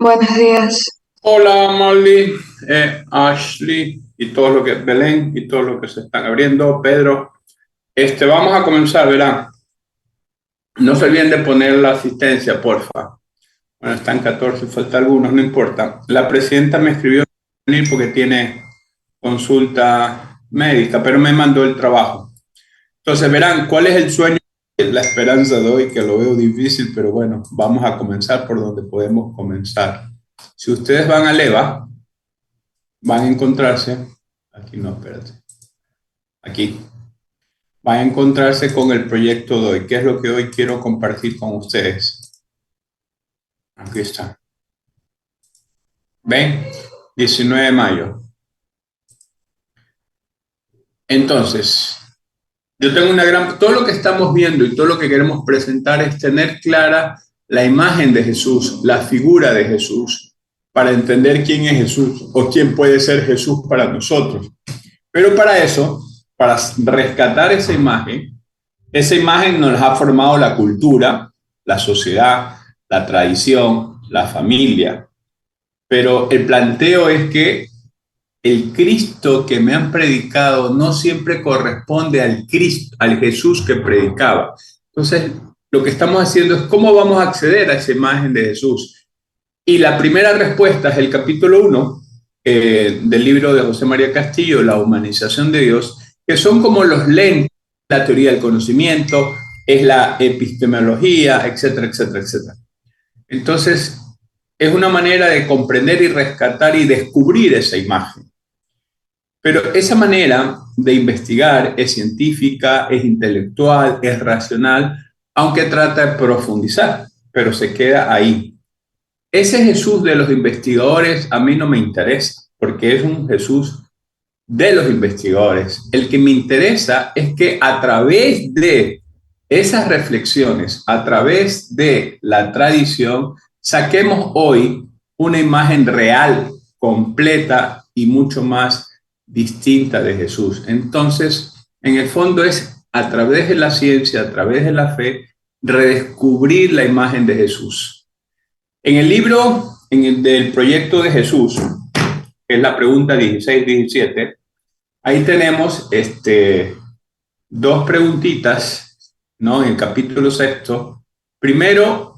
Buenos días. Hola, Molly, Ashley y todo lo que, Belén y todo lo que se están abriendo, Pedro. Vamos a comenzar, verán. No se olviden de poner la asistencia, porfa. Bueno, están 14, falta algunos, no importa. La presidenta me escribió venir porque tiene consulta médica, pero me mandó el trabajo. Entonces, verán, ¿cuál es el sueño? La esperanza de hoy, que lo veo difícil, pero bueno, vamos a comenzar por donde podemos comenzar. Si ustedes van a Leva, van a encontrarse, aquí no, espérate, aquí, van a encontrarse con el proyecto de hoy, que es lo que hoy quiero compartir con ustedes. Aquí está. ¿Ven? 19 de mayo. Entonces, yo tengo una gran, todo lo que estamos viendo y todo lo que queremos presentar es tener clara la imagen de Jesús, la figura de Jesús, para entender quién es Jesús o quién puede ser Jesús para nosotros. Pero para eso, para rescatar esa imagen nos ha formado la cultura, la sociedad, la tradición, la familia. Pero el planteo es que el Cristo que me han predicado no siempre corresponde al Cristo, al Jesús que predicaba. Entonces, lo que estamos haciendo es cómo vamos a acceder a esa imagen de Jesús. Y la primera respuesta es el capítulo 1 del libro de José María Castillo, La humanización de Dios, que son como los lentes, la teoría del conocimiento, es la epistemología, etcétera, etcétera, etcétera. Entonces, es una manera de comprender y rescatar y descubrir esa imagen. Pero esa manera de investigar es científica, es intelectual, es racional, aunque trata de profundizar, pero se queda ahí. Ese Jesús de los investigadores a mí no me interesa, porque es un Jesús de los investigadores. El que me interesa es que a través de esas reflexiones, a través de la tradición, saquemos hoy una imagen real, completa y mucho más distinta de Jesús. Entonces, en el fondo es a través de la ciencia, a través de la fe, redescubrir la imagen de Jesús. En el libro del proyecto de Jesús, que es la pregunta 16-17, ahí tenemos dos preguntitas, ¿no? En el capítulo sexto. Primero,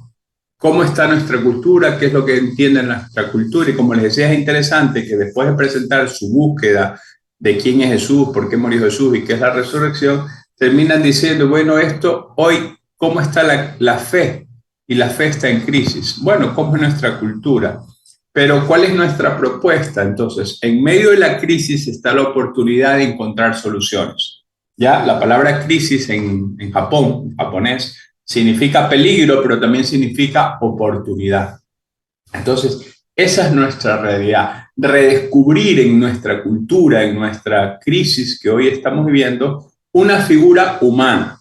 ¿cómo está nuestra cultura? ¿Qué es lo que entiende nuestra cultura? Y como les decía, es interesante que después de presentar su búsqueda de quién es Jesús, por qué murió Jesús y qué es la resurrección, terminan diciendo, bueno, esto hoy, ¿cómo está la fe? Y la fe está en crisis. Bueno, ¿cómo es nuestra cultura? Pero ¿cuál es nuestra propuesta? Entonces, en medio de la crisis está la oportunidad de encontrar soluciones. Ya, la palabra crisis en Japón, en japonés, significa peligro, pero también significa oportunidad. Entonces, esa es nuestra realidad. Redescubrir en nuestra cultura, en nuestra crisis que hoy estamos viviendo, una figura humana,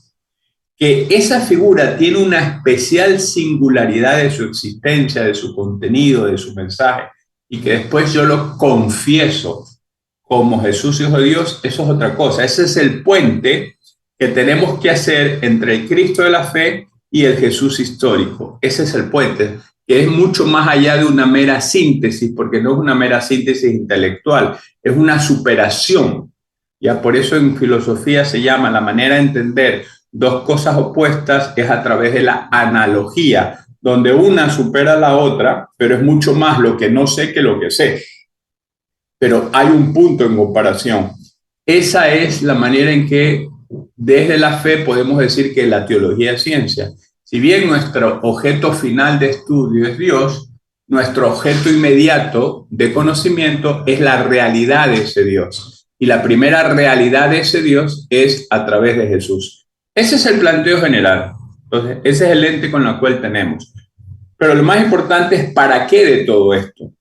que esa figura tiene una especial singularidad de su existencia, de su contenido, de su mensaje, y que después yo lo confieso como Jesús Hijo de Dios, eso es otra cosa. Ese es el puente que tenemos que hacer entre el Cristo de la fe y el Jesús histórico. Ese es el puente, que es mucho más allá de una mera síntesis, porque no es una mera síntesis intelectual, es una superación. Ya por eso en filosofía se llama la manera de entender dos cosas opuestas es a través de la analogía, donde una supera a la otra, pero es mucho más lo que no sé que lo que sé. Pero hay un punto en comparación. Esa es la manera en que desde la fe podemos decir que la teología es ciencia. Si bien nuestro objeto final de estudio es Dios, nuestro objeto inmediato de conocimiento es la realidad de ese Dios. Y la primera realidad de ese Dios es a través de Jesús. Ese es el planteo general. Entonces, ese es el lente con el cual tenemos. Pero lo más importante es para qué de todo esto.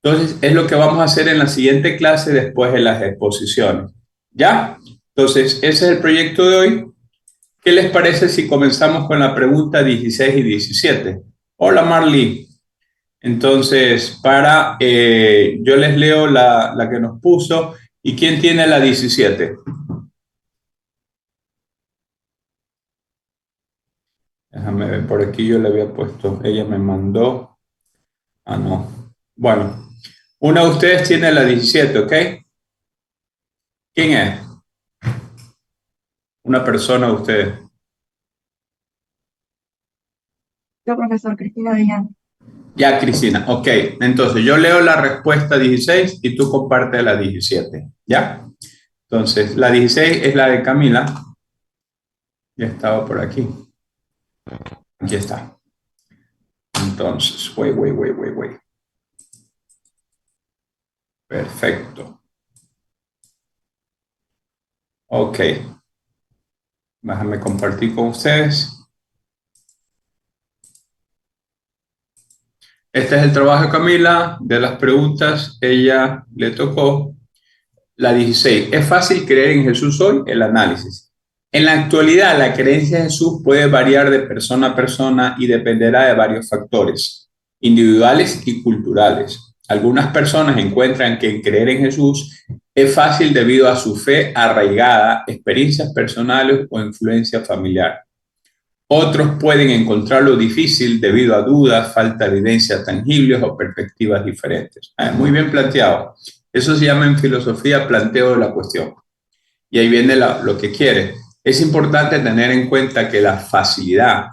Entonces, es lo que vamos a hacer en la siguiente clase después de las exposiciones. ¿Ya? Entonces, ese es el proyecto de hoy. ¿Qué les parece si comenzamos con la pregunta 16 y 17? Hola, Marley. Entonces, yo les leo la que nos puso. ¿Y quién tiene la 17? Déjame ver, por aquí yo le había puesto, ella me mandó. Ah, no. Bueno, uno de ustedes tiene la 17, ¿ok? ¿Quién es? Una persona de ustedes. Yo, profesor Cristina Díaz. Ya, Cristina. Ok, entonces yo leo la respuesta 16 y tú compartes la 17. ¿Ya? Entonces, la 16 es la de Camila. Ya estaba por aquí. Aquí está. Entonces, wait. Perfecto. Ok, déjame compartir con ustedes. Este es el trabajo de Camila. De las preguntas, ella le tocó la 16. ¿Es fácil creer en Jesús hoy? El análisis. En la actualidad, la creencia en Jesús puede variar de persona a persona y dependerá de varios factores, individuales y culturales. Algunas personas encuentran que creer en Jesús es fácil debido a su fe arraigada, experiencias personales o influencia familiar. Otros pueden encontrarlo difícil debido a dudas, falta de evidencias tangibles o perspectivas diferentes. Muy bien planteado. Eso se llama en filosofía planteo de la cuestión. Y ahí viene lo que quiere. Es importante tener en cuenta que la facilidad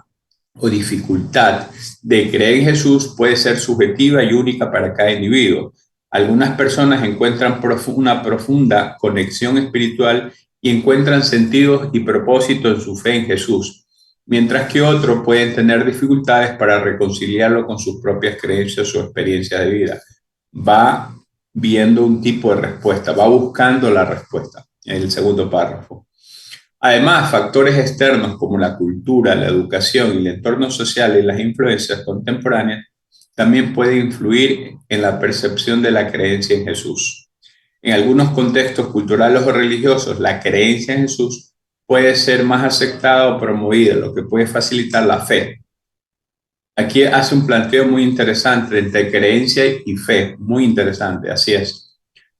o dificultad de creer en Jesús puede ser subjetiva y única para cada individuo. Algunas personas encuentran una profunda conexión espiritual y encuentran sentido y propósito en su fe en Jesús, mientras que otros pueden tener dificultades para reconciliarlo con sus propias creencias o experiencias de vida. Va viendo un tipo de respuesta, va buscando la respuesta en el segundo párrafo. Además, factores externos como la cultura, la educación y el entorno social y las influencias contemporáneas también pueden influir en la percepción de la creencia en Jesús. En algunos contextos culturales o religiosos, la creencia en Jesús puede ser más aceptada o promovida, lo que puede facilitar la fe. Aquí hace un planteo muy interesante entre creencia y fe, muy interesante, así es.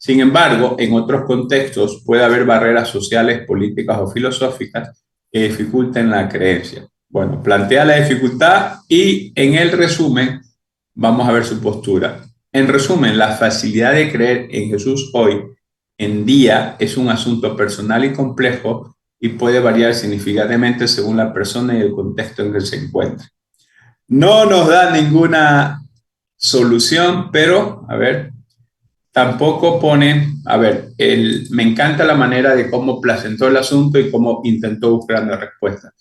Sin embargo, en otros contextos puede haber barreras sociales, políticas o filosóficas que dificulten la creencia. Bueno, plantea la dificultad y en el resumen vamos a ver su postura. En resumen, la facilidad de creer en Jesús hoy en día es un asunto personal y complejo y puede variar significativamente según la persona y el contexto en que se encuentre. No nos da ninguna solución, pero, a ver, tampoco pone, a ver, me encanta la manera de cómo presentó el asunto y cómo intentó buscar una respuesta,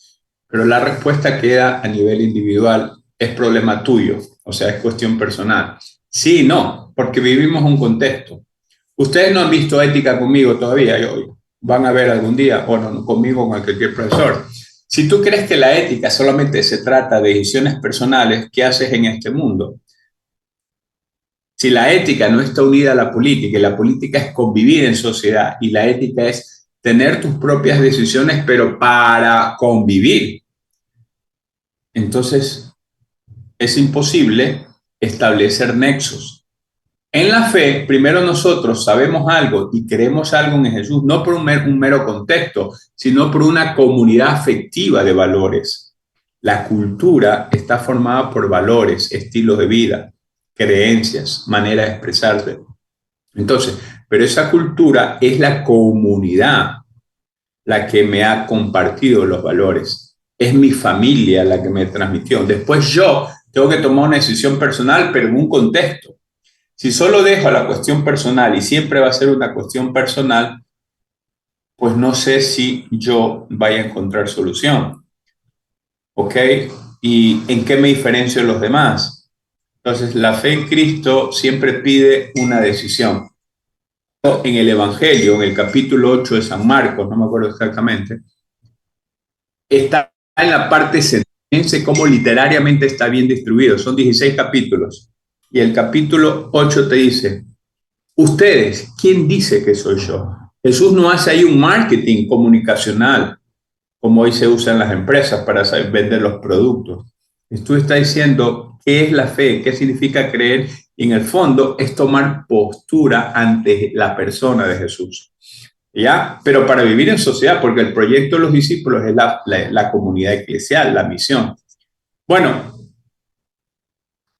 pero la respuesta queda a nivel individual, es problema tuyo, o sea, es cuestión personal. Sí, no, porque vivimos un contexto. Ustedes no han visto ética conmigo todavía, van a ver algún día, o no, conmigo o con cualquier profesor. Si tú crees que la ética solamente se trata de decisiones personales, ¿qué haces en este mundo? Si la ética no está unida a la política, y la política es convivir en sociedad, y la ética es tener tus propias decisiones, pero para convivir, entonces es imposible establecer nexos. En la fe, primero nosotros sabemos algo y creemos algo en Jesús, no por un mero contexto, sino por una comunidad afectiva de valores. La cultura está formada por valores, estilos de vida, creencias, manera de expresarse. Entonces, pero esa cultura es la comunidad la que me ha compartido los valores. Es mi familia la que me transmitió. Después yo tengo que tomar una decisión personal, pero en un contexto. Si solo dejo la cuestión personal y siempre va a ser una cuestión personal, pues no sé si yo vaya a encontrar solución. ¿Ok? ¿Y en qué me diferencio de los demás? Entonces, la fe en Cristo siempre pide una decisión. En el Evangelio, en el capítulo 8 de San Marcos, no me acuerdo exactamente, está en la parte sentense como literariamente está bien distribuido. Son 16 capítulos. Y el capítulo 8 te dice, ustedes, ¿quién dice que soy yo? Jesús no hace ahí un marketing comunicacional como hoy se usa en las empresas para vender los productos. Tú estás diciendo qué es la fe, qué significa creer, y en el fondo es tomar postura ante la persona de Jesús. ¿Ya? Pero para vivir en sociedad, porque el proyecto de los discípulos es la comunidad eclesial, la misión. Bueno,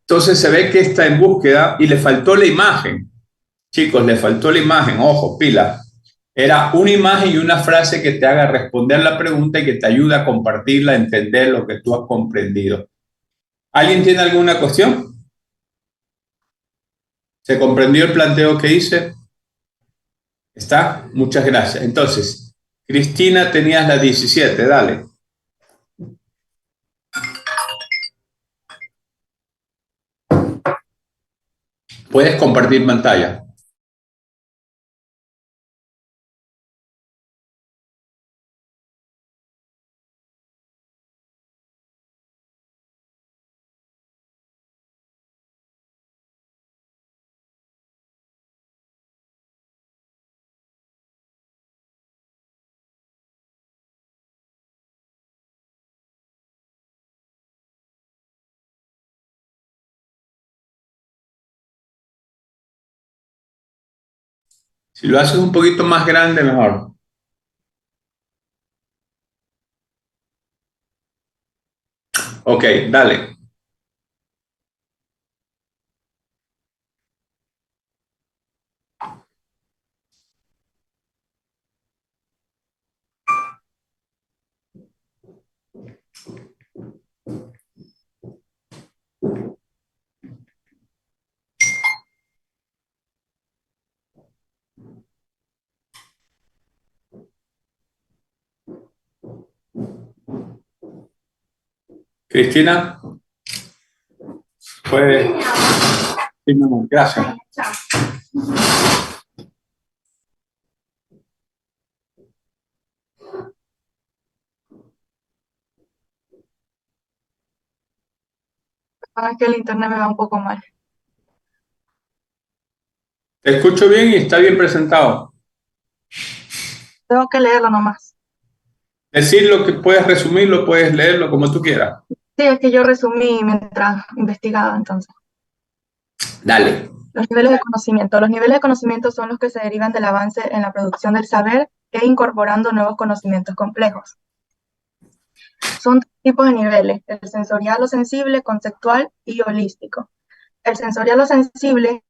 Entonces se ve que está en búsqueda y le faltó la imagen. Chicos, le faltó la imagen, ojo, pila. Era una imagen y una frase que te haga responder la pregunta y que te ayude a compartirla, a entender lo que tú has comprendido. ¿Alguien tiene alguna cuestión? ¿Se comprendió el planteo que hice? ¿Está? Muchas gracias. Entonces, Cristina, tenías la 17, dale. Puedes compartir pantalla. Si lo haces un poquito más grande, mejor. Ok, dale. Cristina, puedes. Sí, mi amor, gracias. Es que el internet me va un poco mal. Te escucho bien y está bien presentado. Tengo que leerlo nomás. Decir lo que puedes resumirlo, puedes leerlo como tú quieras. Sí, es que yo resumí mientras investigaba entonces. Dale. Los niveles de conocimiento. Los niveles de conocimiento son los que se derivan del avance en la producción del saber e incorporando nuevos conocimientos complejos. Son tres tipos de niveles: el sensorial o sensible, conceptual y holístico. El sensorial o sensible,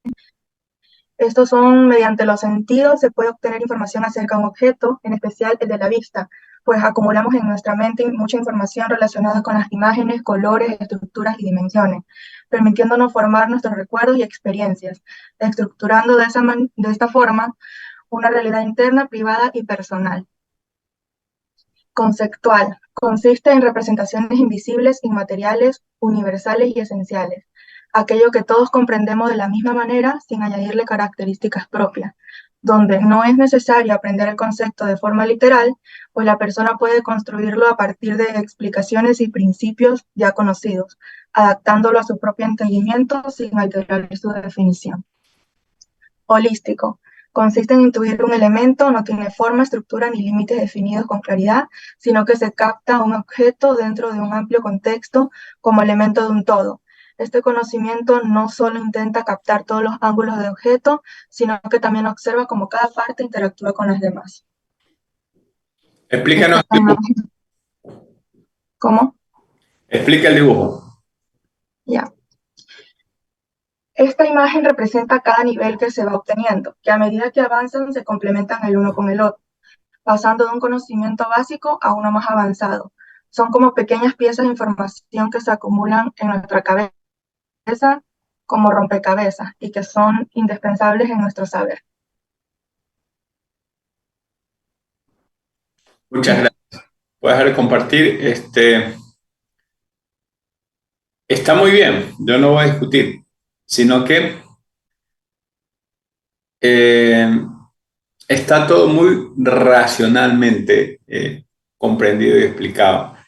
estos son mediante los sentidos, se puede obtener información acerca de un objeto, en especial el de la vista, pues acumulamos en nuestra mente mucha información relacionada con las imágenes, colores, estructuras y dimensiones, permitiéndonos formar nuestros recuerdos y experiencias, estructurando de esta forma una realidad interna, privada y personal. Conceptual. Consiste en representaciones invisibles, inmateriales, universales y esenciales. Aquello que todos comprendemos de la misma manera sin añadirle características propias, donde no es necesario aprender el concepto de forma literal, pues la persona puede construirlo a partir de explicaciones y principios ya conocidos, adaptándolo a su propio entendimiento sin alterar su definición. Holístico. Consiste en intuir un elemento, no tiene forma, estructura ni límites definidos con claridad, sino que se capta un objeto dentro de un amplio contexto como elemento de un todo. Este conocimiento no solo intenta captar todos los ángulos del objeto, sino que también observa cómo cada parte interactúa con las demás. Explícanos Esta el dibujo. imagen. ¿Cómo? Explica el dibujo. Ya. Esta imagen representa cada nivel que se va obteniendo, que a medida que avanzan se complementan el uno con el otro, pasando de un conocimiento básico a uno más avanzado. Son como pequeñas piezas de información que se acumulan en nuestra cabeza como rompecabezas y que son indispensables en nuestro saber. Muchas gracias. Puedes dejar de compartir. Está muy bien, yo no voy a discutir, sino que eh, está todo muy racionalmente comprendido y explicado.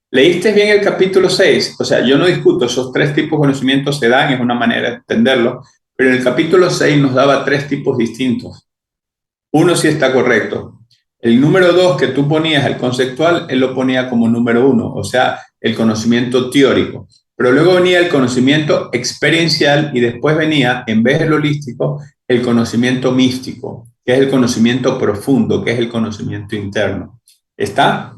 ¿Leíste bien el capítulo 6? O sea, yo no discuto, esos tres tipos de conocimientos se dan, es una manera de entenderlo, pero en el capítulo 6 nos daba tres tipos distintos. Uno sí está correcto. El número 2 que tú ponías, el conceptual, él lo ponía como número 1, o sea, el conocimiento teórico. Pero luego venía el conocimiento experiencial y después venía, en vez del holístico, el conocimiento místico, que es el conocimiento profundo, que es el conocimiento interno. ¿Está?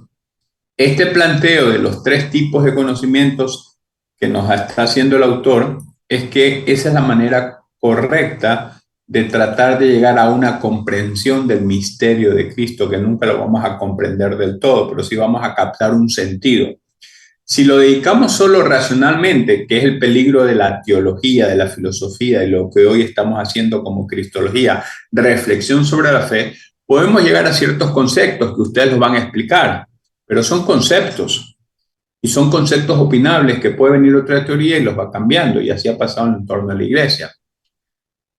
Este planteo de los tres tipos de conocimientos que nos está haciendo el autor es que esa es la manera correcta de tratar de llegar a una comprensión del misterio de Cristo, que nunca lo vamos a comprender del todo, pero sí vamos a captar un sentido. Si lo dedicamos solo racionalmente, que es el peligro de la teología, de la filosofía, de lo que hoy estamos haciendo como cristología, reflexión sobre la fe, podemos llegar a ciertos conceptos que ustedes los van a explicar, pero son conceptos y son conceptos opinables que puede venir otra teoría y los va cambiando, y así ha pasado en el entorno de la iglesia.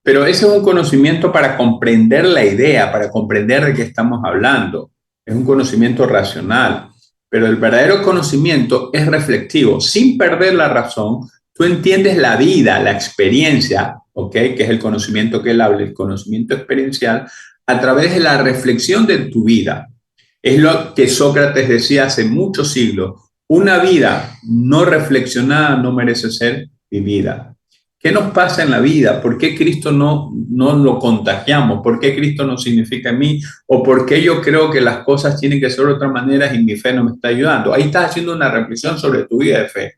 Pero ese es un conocimiento para comprender la idea, para comprender de qué estamos hablando. Es un conocimiento racional, pero el verdadero conocimiento es reflexivo. Sin perder la razón, tú entiendes la vida, la experiencia, ¿ok? Que es el conocimiento que él habla, el conocimiento experiencial, a través de la reflexión de tu vida. Es lo que Sócrates decía hace muchos siglos. Una vida no reflexionada no merece ser vivida. ¿Qué nos pasa en la vida? ¿Por qué Cristo no lo contagiamos? ¿Por qué Cristo no significa en mí? ¿O por qué yo creo que las cosas tienen que ser de otra manera y mi fe no me está ayudando? Ahí estás haciendo una reflexión sobre tu vida de fe.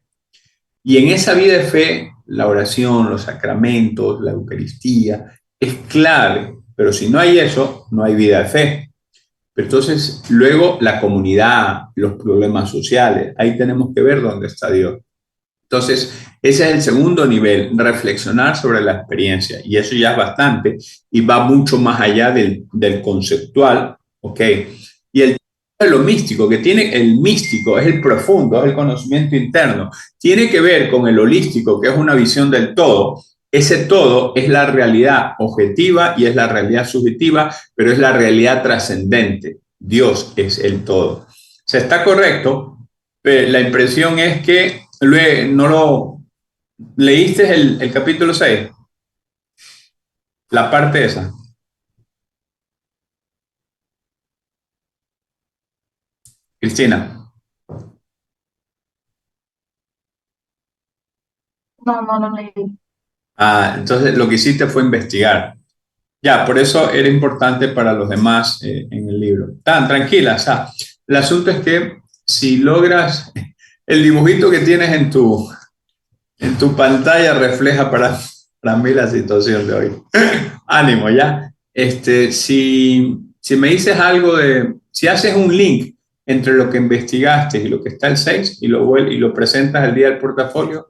Y en esa vida de fe, la oración, los sacramentos, la Eucaristía, es clave. Pero si no hay eso, no hay vida de fe. Pero entonces, luego la comunidad, los problemas sociales, ahí tenemos que ver dónde está Dios. Entonces, ese es el segundo nivel, reflexionar sobre la experiencia. Y eso ya es bastante y va mucho más allá del conceptual, ¿ok? Y el de lo místico, que tiene el místico, es el profundo, es el conocimiento interno. Tiene que ver con el holístico, que es una visión del todo. Ese todo es la realidad objetiva y es la realidad subjetiva, pero es la realidad trascendente. Dios es el todo. O sea, está correcto, pero la impresión es que no lo leíste el capítulo 6, la parte esa. Cristina. No, no lo leí. Ah, entonces lo que hiciste fue investigar. Ya, por eso era importante para los demás en el libro. Tan tranquila, o sea, el asunto es que si logras, el dibujito que tienes en tu pantalla refleja para mí la situación de hoy. Ánimo, ya. Si me dices algo si haces un link entre lo que investigaste y lo que está el 6 y lo presentas el día del portafolio,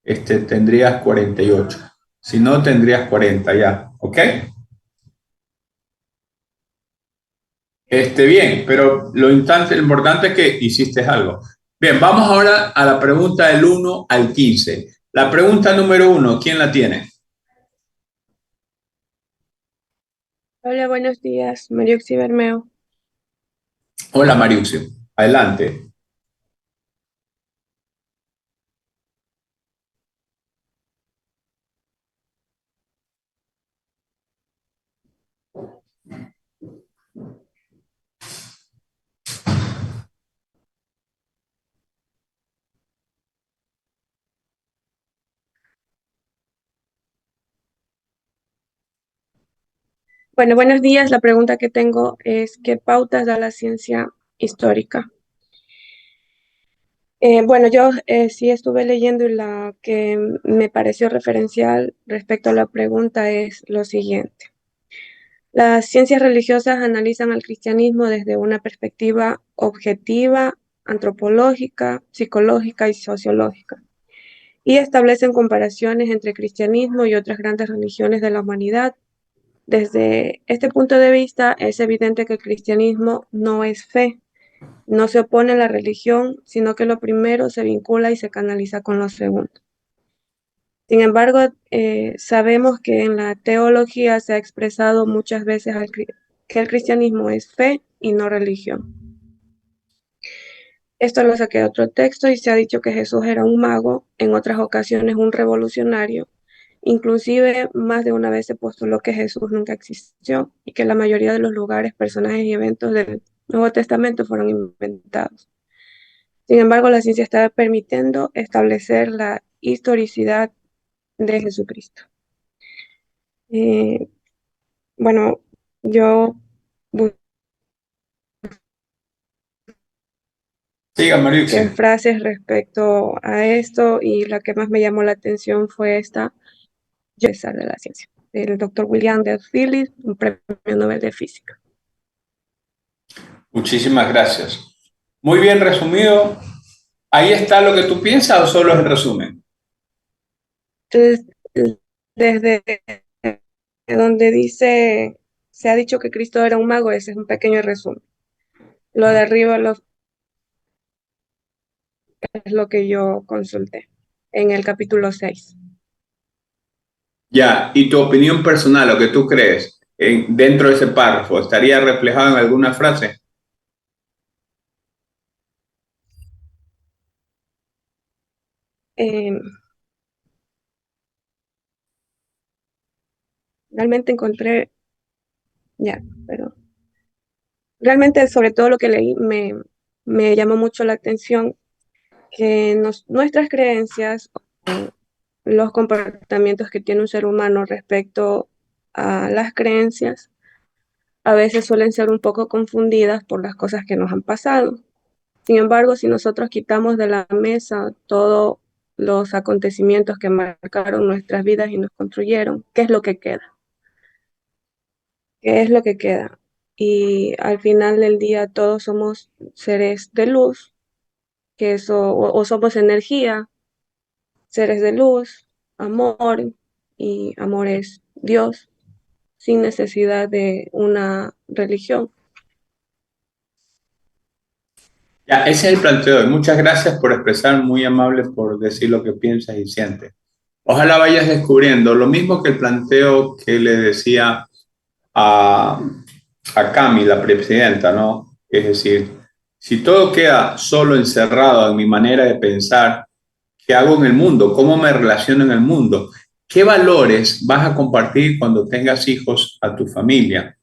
tendrías 48. Si no, tendrías 40 ya, ¿ok? Bien, pero lo importante es que hiciste algo. Bien, vamos ahora a la pregunta del 1 al 15. La pregunta número 1, ¿quién la tiene? Hola, buenos días, Mariuxi Bermeo. Hola, Mariuxio. Adelante. Bueno, buenos días. La pregunta que tengo es, ¿qué pautas da la ciencia histórica? Bueno, yo sí estuve leyendo y la que me pareció referencial respecto a la pregunta es lo siguiente. Las ciencias religiosas analizan al cristianismo desde una perspectiva objetiva, antropológica, psicológica y sociológica, y establecen comparaciones entre cristianismo y otras grandes religiones de la humanidad. Desde este punto de vista, es evidente que el cristianismo no es fe, no se opone a la religión, sino que lo primero se vincula y se canaliza con lo segundo. Sin embargo, sabemos que en la teología se ha expresado muchas veces que el cristianismo es fe y no religión. Esto lo saqué de otro texto y se ha dicho que Jesús era un mago, en otras ocasiones un revolucionario. Inclusive más de una vez se postuló que Jesús nunca existió y que la mayoría de los lugares, personajes y eventos del Nuevo Testamento fueron inventados. Sin embargo, la ciencia está permitiendo establecer la historicidad de Jesucristo. Eh, bueno, yo Siga, qué Mariuxi. frases respecto a esto, y la que más me llamó la atención fue esta, yo de la ciencia, del doctor William de Phillips, un premio Nobel de Física. Muchísimas gracias. Muy bien resumido. ¿Ahí está lo que tú piensas o solo es el resumen? Entonces, desde donde dice, se ha dicho que Cristo era un mago, ese es un pequeño resumen. Lo de arriba es lo que yo consulté en el capítulo 6. Ya, y tu opinión personal, lo que tú crees dentro de ese párrafo, ¿estaría reflejado en alguna frase? Eh, realmente encontré, ya, pero realmente sobre todo lo que leí me llamó mucho la atención que nuestras creencias o los comportamientos que tiene un ser humano respecto a las creencias a veces suelen ser un poco confundidas por las cosas que nos han pasado. Sin embargo, si nosotros quitamos de la mesa todos los acontecimientos que marcaron nuestras vidas y nos construyeron, ¿qué es lo que queda? ¿Qué es lo que queda? Y al final del día todos somos seres de luz, que eso, o somos energía, seres de luz, amor, y amor es Dios, sin necesidad de una religión. Ya, ese es el planteo. Y muchas gracias por expresar, muy amable por decir lo que piensas y sientes. Ojalá vayas descubriendo lo mismo que el planteo que le decía a, a Cami, la presidenta, ¿no? Es decir, si todo queda solo encerrado en mi manera de pensar, ¿qué hago en el mundo? ¿Cómo me relaciono en el mundo? ¿Qué valores vas a compartir cuando tengas hijos a tu familia?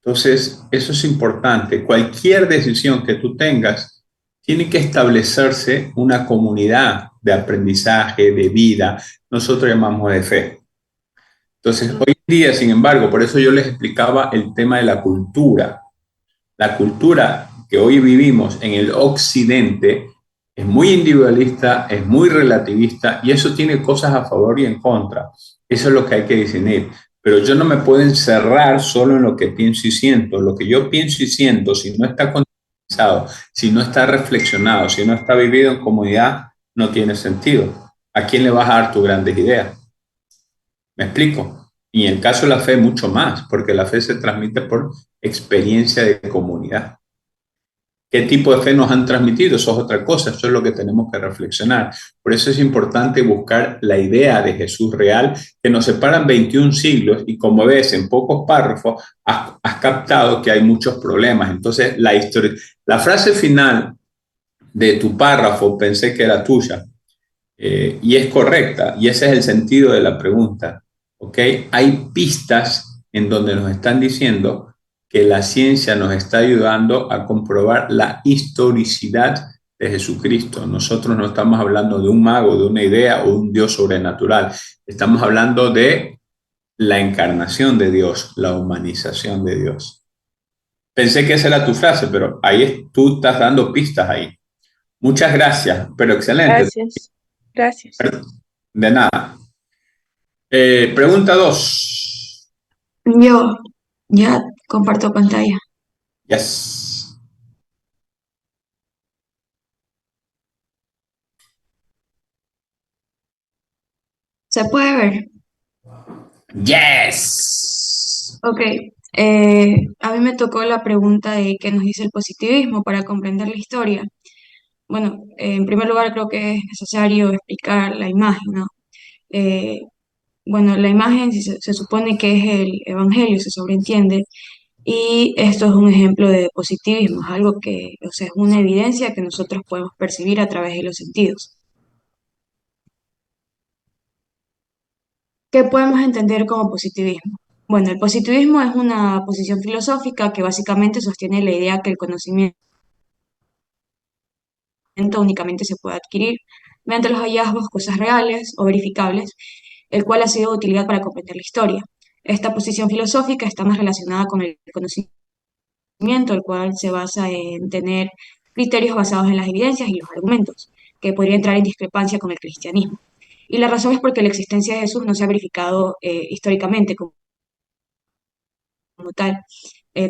Entonces, eso es importante. Cualquier decisión que tú tengas, tiene que establecerse una comunidad de aprendizaje, de vida. Nosotros llamamos de fe. Entonces, hoy en día, sin embargo, por eso yo les explicaba el tema de la cultura. La cultura que hoy vivimos en el occidente es muy individualista, es muy relativista y eso tiene cosas a favor y en contra. Eso es lo que hay que discernir. Pero yo no me puedo encerrar solo en lo que pienso y siento. Lo que yo pienso y siento, si no está contextualizado, si no está reflexionado, si no está vivido en comunidad, no tiene sentido. ¿A quién le vas a dar tus grandes ideas? ¿Me explico? Y en el caso de la fe, mucho más, porque la fe se transmite por experiencia de comunidad. ¿Qué tipo de fe nos han transmitido? Eso es otra cosa, eso es lo que tenemos que reflexionar. Por eso es importante buscar la idea de Jesús real, que nos separan 21 siglos y como ves en pocos párrafos, has captado que hay muchos problemas. Entonces, la frase final de tu párrafo pensé que era tuya, y es correcta, y ese es el sentido de la pregunta. ¿Ok? Hay pistas en donde nos están diciendo que la ciencia nos está ayudando a comprobar la historicidad de Jesucristo. Nosotros no estamos hablando de un mago, de una idea o un Dios sobrenatural. Estamos hablando de la encarnación de Dios, la humanización de Dios. Pensé que esa era tu frase, pero ahí tú estás dando pistas ahí. Muchas gracias, pero excelente. Gracias, gracias. De nada. Pregunta 2. Yo ya comparto pantalla. Yes. ¿Se puede ver? Yes. Ok. A mí me tocó la pregunta de qué nos dice el positivismo para comprender la historia. Bueno, en primer lugar creo que es necesario explicar la imagen, ¿no? Eh, bueno, la imagen se supone que es el evangelio, se sobreentiende, y esto es un ejemplo de positivismo, es algo que, o sea, es una evidencia que nosotros podemos percibir a través de los sentidos. ¿Qué podemos entender como positivismo? Bueno, el positivismo es una posición filosófica que básicamente sostiene la idea que el conocimiento únicamente se puede adquirir mediante los hallazgos, cosas reales o verificables, el cual ha sido de utilidad para comprender la historia. Esta posición filosófica está más relacionada con el conocimiento, el cual se basa en tener criterios basados en las evidencias y los argumentos, que podría entrar en discrepancia con el cristianismo. Y la razón es porque la existencia de Jesús no se ha verificado históricamente como tal,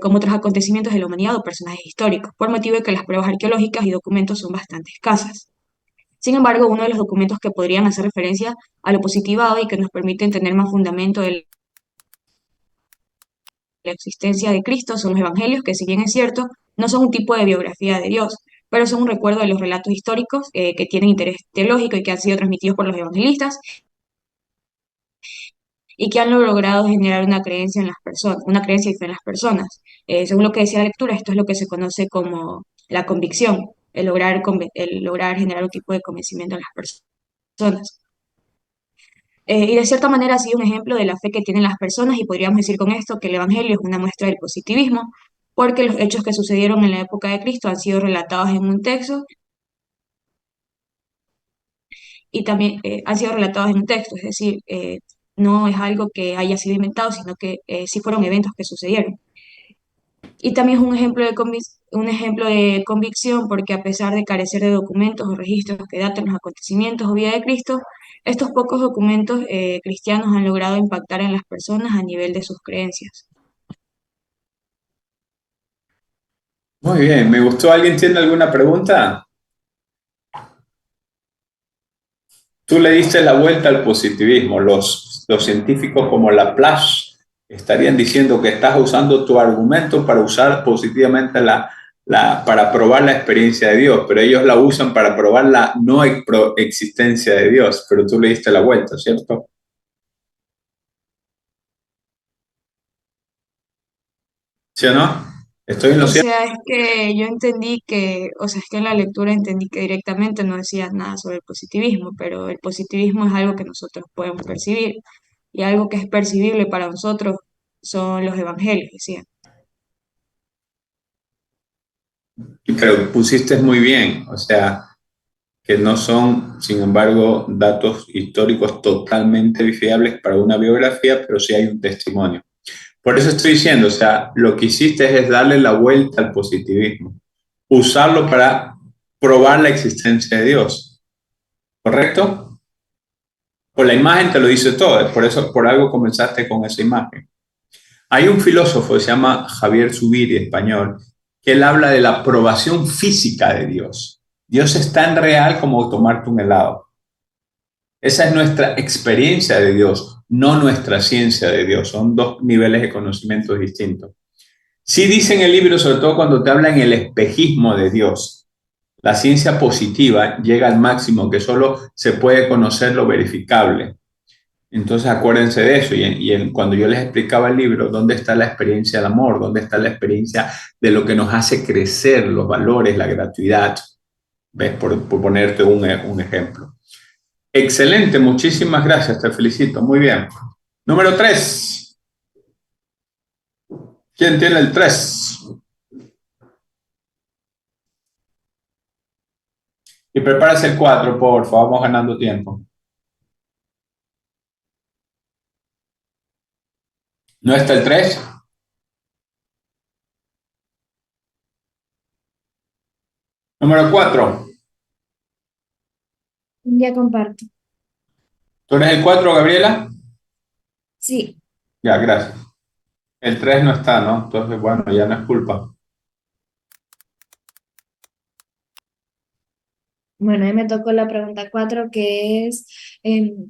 como otros acontecimientos de la humanidad o personajes históricos, por motivo de que las pruebas arqueológicas y documentos son bastante escasas. Sin embargo, uno de los documentos que podrían hacer referencia a lo positivado y que nos permiten tener más fundamento de la existencia de Cristo son los evangelios, que si bien es cierto, no son un tipo de biografía de Dios, pero son un recuerdo de los relatos históricos que tienen interés teológico y que han sido transmitidos por los evangelistas y que han logrado generar una creencia en las personas, una creencia y fe en las personas. Según lo que decía la lectura, esto es lo que se conoce como la convicción, el lograr generar un tipo de convencimiento en las personas. Y de cierta manera ha sido un ejemplo de la fe que tienen las personas y podríamos decir con esto que el Evangelio es una muestra del positivismo, porque los hechos que sucedieron en la época de Cristo han sido relatados en un texto y también han sido relatados en un texto, es decir, no es algo que haya sido inventado, sino que sí fueron eventos que sucedieron. Y también es un ejemplo de convicción porque a pesar de carecer de documentos o registros que daten los acontecimientos o vida de Cristo, estos pocos documentos cristianos han logrado impactar en las personas a nivel de sus creencias. Muy bien, me gustó. ¿Alguien tiene alguna pregunta? Tú le diste la vuelta al positivismo. Los científicos como Laplace estarían diciendo que estás usando tu argumento para usar positivamente para probar la experiencia de Dios, pero ellos la usan para probar la no existencia de Dios, pero tú le diste la vuelta, ¿cierto? ¿Sí o no? ¿Estoy en lo O cierto? sea, es que yo entendí que, o sea, es que en la lectura entendí que directamente no decía nada sobre el positivismo, pero el positivismo es algo que nosotros podemos percibir y algo que es percibible para nosotros son los evangelios, decía. Pero pusiste muy bien, o sea, que no son, sin embargo, datos históricos totalmente fiables para una biografía, pero sí hay un testimonio. Por eso estoy diciendo, o sea, lo que hiciste es darle la vuelta al positivismo, usarlo para probar la existencia de Dios, ¿correcto? Por la imagen te lo dice todo, por eso, por algo comenzaste con esa imagen. Hay un filósofo que se llama Javier Zubiri, español, que él habla de la aprobación física de Dios. Dios es tan real como tomarte un helado. Esa es nuestra experiencia de Dios, no nuestra ciencia de Dios. Son dos niveles de conocimiento distintos. Sí dice en el libro, sobre todo cuando te habla en el espejismo de Dios, la ciencia positiva llega al máximo que solo se puede conocer lo verificable. Entonces acuérdense de eso. Cuando yo les explicaba el libro, ¿dónde está la experiencia del amor? ¿Dónde está la experiencia de lo que nos hace crecer, los valores, la gratuidad? ¿Ves? Por ponerte un ejemplo. Excelente, muchísimas gracias, te felicito. Muy bien. Número 3. ¿Quién tiene el 3? Y prepárase el 4, por favor, vamos ganando tiempo. ¿No está el 3? Número 4. Ya comparto. ¿Tú eres el 4, Gabriela? Sí, Ya, gracias. El 3 no está, ¿no? Entonces, bueno, ya no es culpa. bueno, ahí me tocó la pregunta 4, que es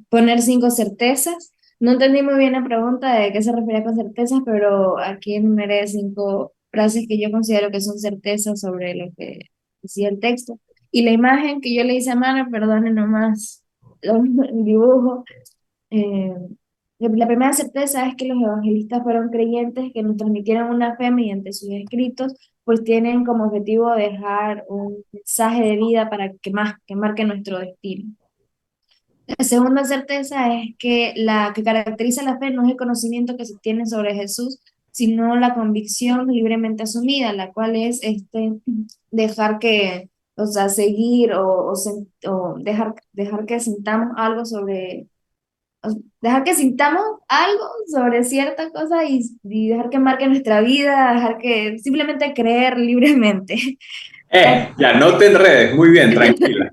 poner 5 certezas. No entendí muy bien la pregunta de qué se refería con certezas, pero aquí enumeré 5 frases que yo considero que son certezas sobre lo que decía el texto. Y la imagen que yo le hice a mano, perdone nomás el dibujo. eh, la primera certeza es que los evangelistas fueron creyentes que nos transmitieron una fe mediante sus escritos, pues tienen como objetivo dejar un mensaje de vida para que marque nuestro destino. La segunda certeza es que la que caracteriza la fe no es el conocimiento que se tiene sobre Jesús, sino la convicción libremente asumida, la cual es dejar que, o sea, seguir o dejar que sintamos algo sobre dejar que sintamos algo sobre cierta cosa y dejar que marque nuestra vida, dejar que simplemente creer libremente. La, Ya, no te enredes. Muy bien, tranquila.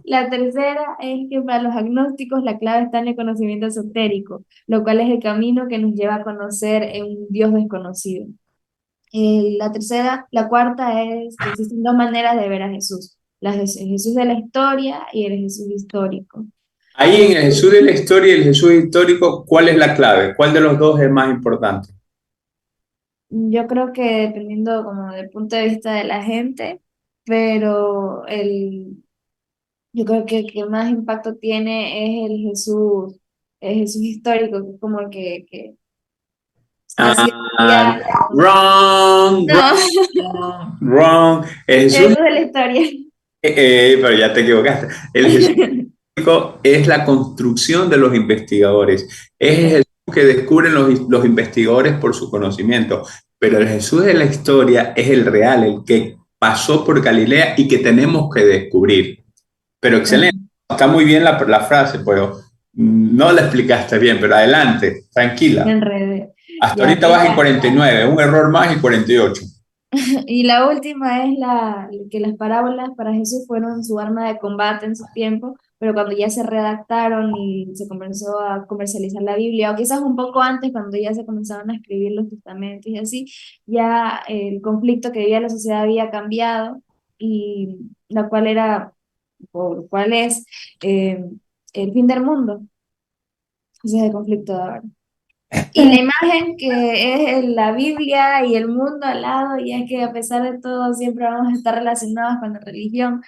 la tercera es que para los agnósticos la clave está en el conocimiento esotérico, lo cual es el camino que nos lleva a conocer un Dios desconocido. La cuarta es que existen dos maneras de ver a Jesús, el Jesús de la historia y el Jesús histórico. Ahí en el Jesús de la historia y el Jesús histórico, ¿cuál es la clave? ¿Cuál de los dos es más importante? Yo creo que dependiendo como del punto de vista de la gente, pero yo creo que el que más impacto tiene es el Jesús histórico, que es como que ha sido Ah, estudiado. wrong, No, wrong, wrong. El el Jesús, Jesús de la historia. pero ya te equivocaste. El Jesús histórico es la construcción de los investigadores. Es el Ok, Jesús que descubren los investigadores por su conocimiento. Pero el Jesús de la historia es el real, el que pasó por Galilea y que tenemos que descubrir. Pero excelente. ok, Está muy bien la frase, pero no la explicaste bien, pero adelante, me tranquila. enredé. Hasta Ya, ahorita vas en 49, un error más y 48. y la última es que las parábolas para Jesús fueron su arma de combate en su tiempo, pero cuando ya se redactaron y se comenzó a comercializar la Biblia, o quizás un poco antes, cuando ya se comenzaron a escribir los testamentos y así, ya el conflicto que vivía la sociedad había cambiado y la cual era, o cuál es, eh, el fin del mundo. Ese es el conflicto de ahora. Y la imagen que es la Biblia y el mundo al lado, y es que a pesar de todo siempre vamos a estar relacionados con la religión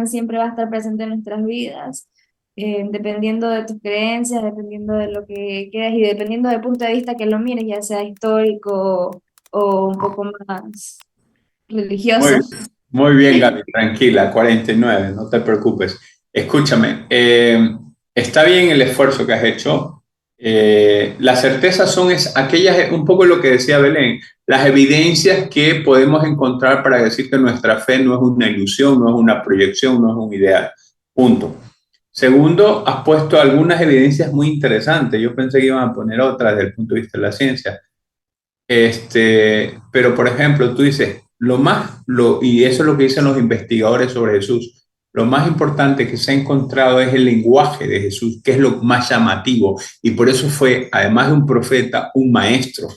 siempre va a estar presente en nuestras vidas, dependiendo de tus creencias, dependiendo de lo que quieras y dependiendo del punto de vista que lo mires, ya sea histórico o un poco más religioso. Muy, muy bien, Gaby, tranquila, 49, no te preocupes. Escúchame, está bien el esfuerzo que has hecho. Las certezas son aquellas, un poco lo que decía Belén, las evidencias que podemos encontrar para decir que nuestra fe no es una ilusión, no es una proyección, no es un ideal. Punto. Segundo, has puesto algunas evidencias muy interesantes. Yo pensé que iban a poner otras desde el punto de vista de la ciencia. Pero, por ejemplo, tú dices, y eso es lo que dicen los investigadores sobre Jesús, lo más importante que se ha encontrado es el lenguaje de Jesús, que es lo más llamativo, y por eso fue, además de un profeta, un maestro,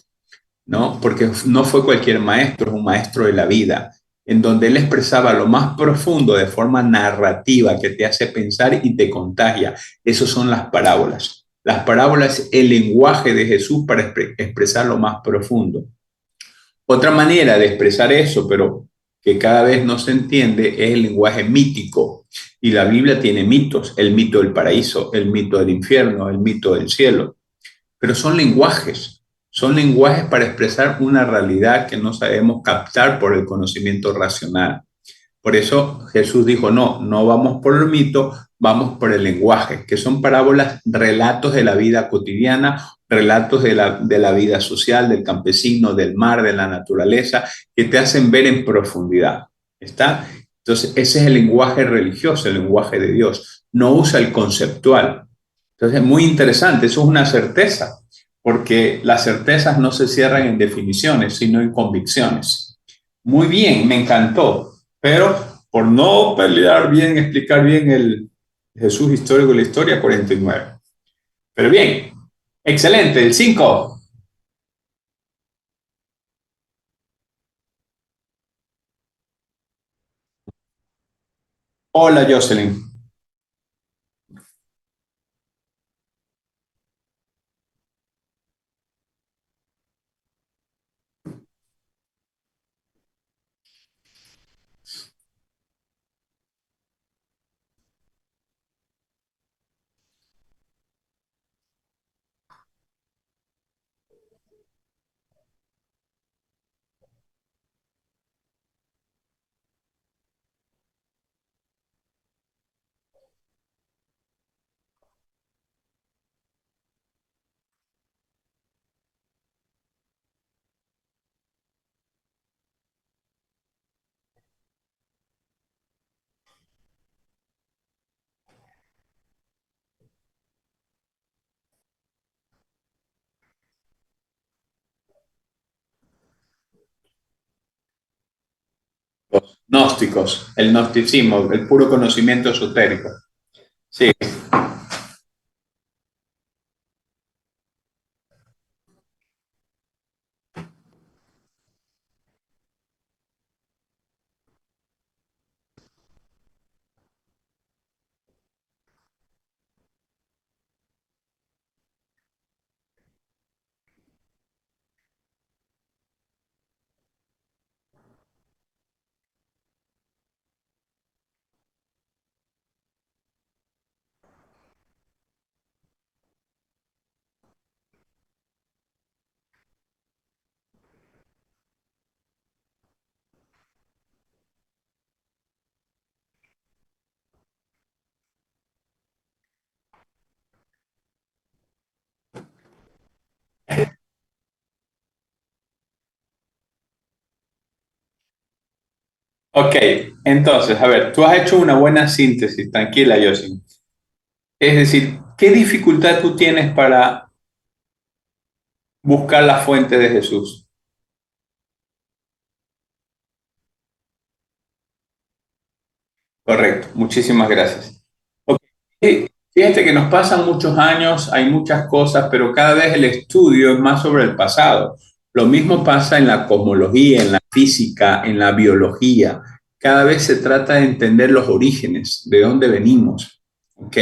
¿no? Porque no fue cualquier maestro, es un maestro de la vida, en donde él expresaba lo más profundo de forma narrativa que te hace pensar y te contagia. Esas son las parábolas. Las parábolas es el lenguaje de Jesús para expresar lo más profundo. Otra manera de expresar eso, pero que cada vez no se entiende, es el lenguaje mítico. Y la Biblia tiene mitos, el mito del paraíso, el mito del infierno, el mito del cielo. Pero son lenguajes para expresar una realidad que no sabemos captar por el conocimiento racional. Por eso Jesús dijo, no, no vamos por el mito, vamos por el lenguaje, que son parábolas, relatos de la vida cotidiana, relatos de la vida social, del campesino, del mar, de la naturaleza, que te hacen ver en profundidad. ¿Está? Entonces, ese es el lenguaje religioso, el lenguaje de Dios. No usa el conceptual. Entonces, muy interesante, eso es una certeza, porque las certezas no se cierran en definiciones, sino en convicciones. Muy bien, me encantó. Pero por no pelear bien, explicar bien el Jesús histórico de la historia, 49. Pero bien, excelente, el 5. Hola, Jocelyn. gnósticos, el gnosticismo, el puro conocimiento esotérico. Sí. Ok, entonces, a ver, tú has hecho una buena síntesis, tranquila, Yosin. Es decir, ¿qué dificultad tú tienes para buscar la fuente de Jesús? Correcto, muchísimas gracias. Ok, fíjate que nos pasan muchos años, hay muchas cosas, pero cada vez el estudio es más sobre el pasado. Lo mismo pasa en la cosmología, en la física, en la biología. Cada vez se trata de entender los orígenes, de dónde venimos. ¿Ok?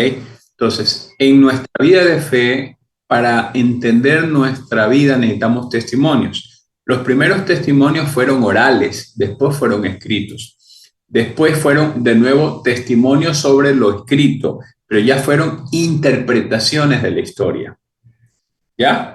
Entonces, en nuestra vida de fe, para entender nuestra vida necesitamos testimonios. Los primeros testimonios fueron orales, después fueron escritos. Después fueron de nuevo testimonios sobre lo escrito, pero ya fueron interpretaciones de la historia. ¿Ya?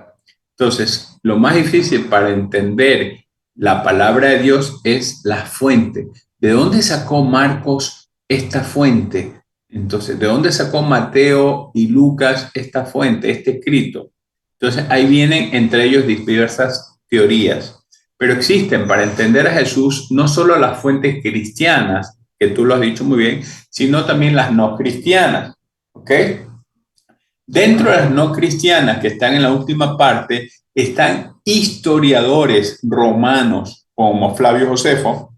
Entonces, lo más difícil para entender la palabra de Dios es la fuente. ¿De dónde sacó Marcos esta fuente? Entonces, ¿de dónde sacó Mateo y Lucas esta fuente, este escrito? Entonces, ahí vienen entre ellos diversas teorías. Pero existen para entender a Jesús no solo las fuentes cristianas, que tú lo has dicho muy bien, sino también las no cristianas. ¿Ok? Dentro de las no cristianas que están en la última parte, están historiadores romanos como Flavio Josefo,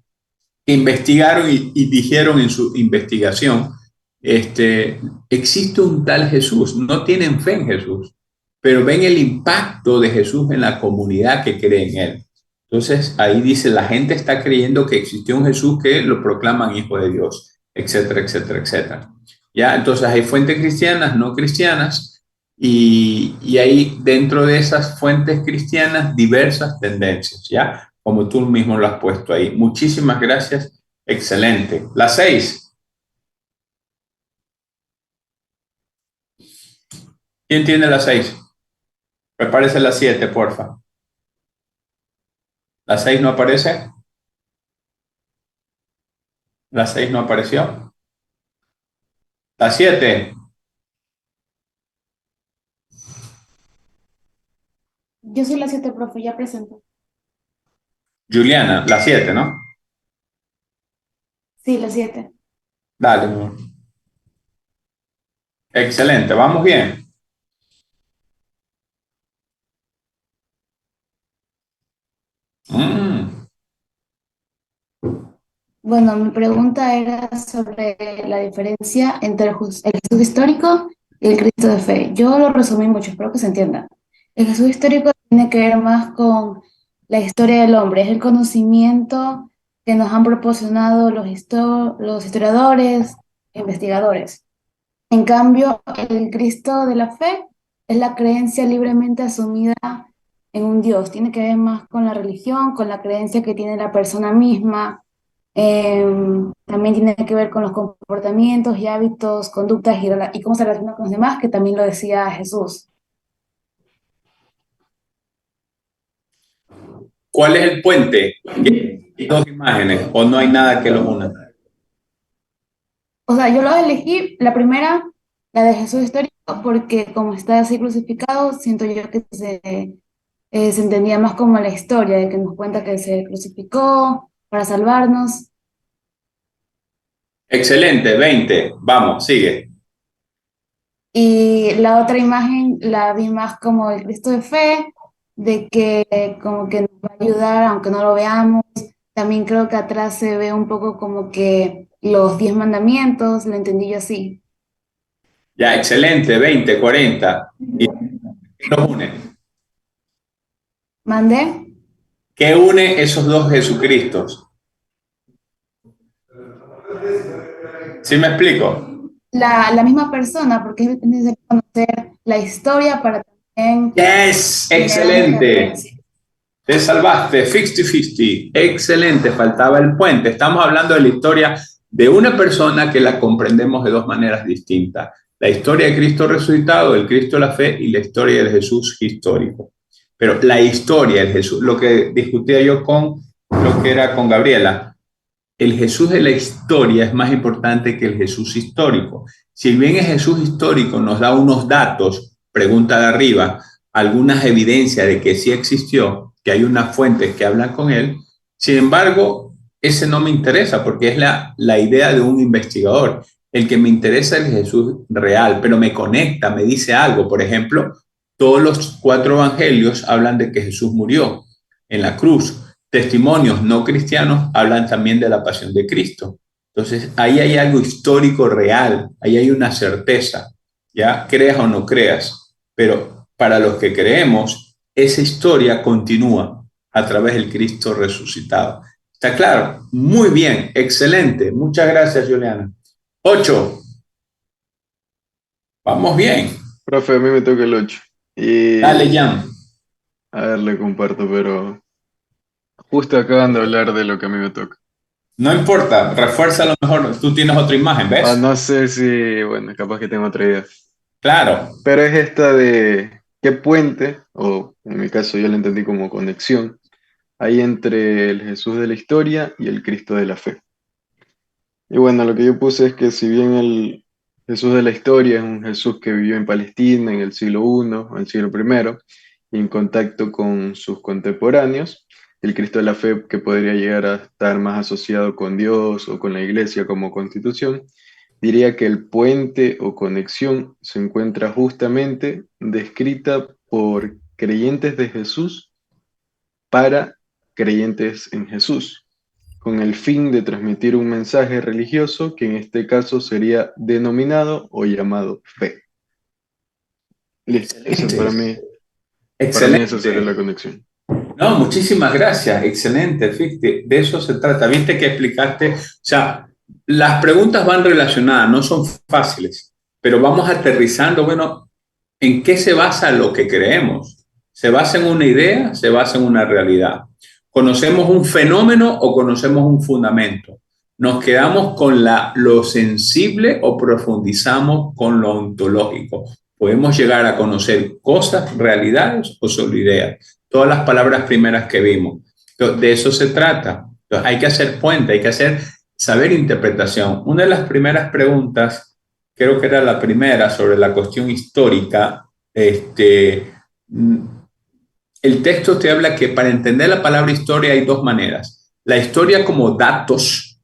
que investigaron y dijeron en su investigación, existe un tal Jesús, no tienen fe en Jesús, pero ven el impacto de Jesús en la comunidad que cree en él. Entonces ahí dice, la gente está creyendo que existió un Jesús que lo proclaman hijo de Dios, etcétera, etcétera, etcétera. Ya, entonces hay fuentes cristianas, no cristianas, y hay dentro de esas fuentes cristianas diversas tendencias, ¿ya? Como tú mismo lo has puesto ahí. Muchísimas gracias. Excelente. La 6. ¿Quién tiene la 6? Prepárese la 7, porfa. ¿La 6 no aparece? ¿La 6 no apareció? La 7. Yo soy la 7, profe, ya presento. Juliana, la 7, ¿no? Sí, la 7. Dale, mi amor. Excelente, vamos bien. Mm, Bueno, mi pregunta era sobre la diferencia entre el Jesús histórico y el Cristo de fe. Yo lo resumí mucho, espero que se entienda. El Jesús histórico tiene que ver más con la historia del hombre, es el conocimiento que nos han proporcionado los historiadores, investigadores. En cambio, el Cristo de la fe es la creencia libremente asumida en un Dios. Tiene que ver más con la religión, con la creencia que tiene la persona misma. También tiene que ver con los comportamientos y hábitos, conductas y cómo se relaciona con los demás, que también lo decía Jesús. ¿Cuál es el puente? ¿Hay dos imágenes o no hay nada que los una? O sea, yo lo elegí, la primera, la de Jesús histórico, porque como está así crucificado, siento yo que se entendía más como la historia, de que nos cuenta que se crucificó para salvarnos. Excelente, 20. Vamos, sigue. Y la otra imagen la vi más como el Cristo de fe, de que como que nos va a ayudar, aunque no lo veamos, también creo que atrás se ve un poco como que los 10 mandamientos, lo entendí yo así. Ya, excelente, 20, 40. ¿Y qué los une? ¿Mandé? ¿Qué une esos dos Jesucristos? ¿Sí me explico? La misma persona, porque es necesario conocer la historia para también Yes, tener una excelente. referencia. Te salvaste, 50-50. Excelente, faltaba el puente. Estamos hablando de la historia de una persona que la comprendemos de dos maneras distintas. La historia de Cristo resucitado, el Cristo de la fe y la historia del Jesús histórico. Pero la historia del Jesús, lo que discutía yo con lo que era con Gabriela, el Jesús de la historia es más importante que el Jesús histórico. Si bien el Jesús histórico nos da unos datos, pregunta de arriba, algunas evidencias de que sí existió, que hay unas fuentes que hablan con él, sin embargo, ese no me interesa porque es la idea de un investigador. El que me interesa es el Jesús real, pero me conecta, me dice algo. Por ejemplo, todos los cuatro evangelios hablan de que Jesús murió en la cruz. Testimonios no cristianos hablan también de la pasión de Cristo. Entonces, ahí hay algo histórico real, ahí hay una certeza, ya creas o no creas, pero para los que creemos, esa historia continúa a través del Cristo resucitado. ¿Está claro? Muy bien, excelente. Muchas gracias, Juliana. 8. Vamos bien. Profe, a mí me toca el 8. Dale, Y Jan. a ver, le comparto, pero justo acaban de hablar de lo que a mí me toca. No importa, refuerza a lo mejor. Tú tienes otra imagen, ¿ves? No sé si, bueno, capaz que tengo otra idea. Claro. Pero es esta de qué puente, o en mi caso yo la entendí como conexión, hay entre el Jesús de la historia y el Cristo de la fe. Y bueno, lo que yo puse es que si bien el Jesús de la historia es un Jesús que vivió en Palestina en el siglo I o el siglo I, y en contacto con sus contemporáneos, el Cristo de la fe que podría llegar a estar más asociado con Dios o con la Iglesia como constitución, diría que el puente o conexión se encuentra justamente descrita por creyentes de Jesús para creyentes en Jesús, con el fin de transmitir un mensaje religioso que en este caso sería denominado o llamado fe. Listo, eso Excelente. para mí esa sería la Excelente. conexión. No, muchísimas gracias. Excelente, fíjate. De eso se trata. Viste que explicaste, o sea, las preguntas van relacionadas, no son fáciles, pero vamos aterrizando, bueno, ¿en qué se basa lo que creemos? ¿Se basa en una idea? ¿Se basa en una realidad? ¿Conocemos un fenómeno o conocemos un fundamento? ¿Nos quedamos con lo sensible o profundizamos con lo ontológico? Podemos llegar a conocer cosas, realidades o solo ideas. Todas las palabras primeras que vimos. De eso se trata. Entonces, hay que hacer puente, hay que saber interpretación. Una de las primeras preguntas, creo que era la primera sobre la cuestión histórica, el texto te habla que para entender la palabra historia hay dos maneras. La historia como datos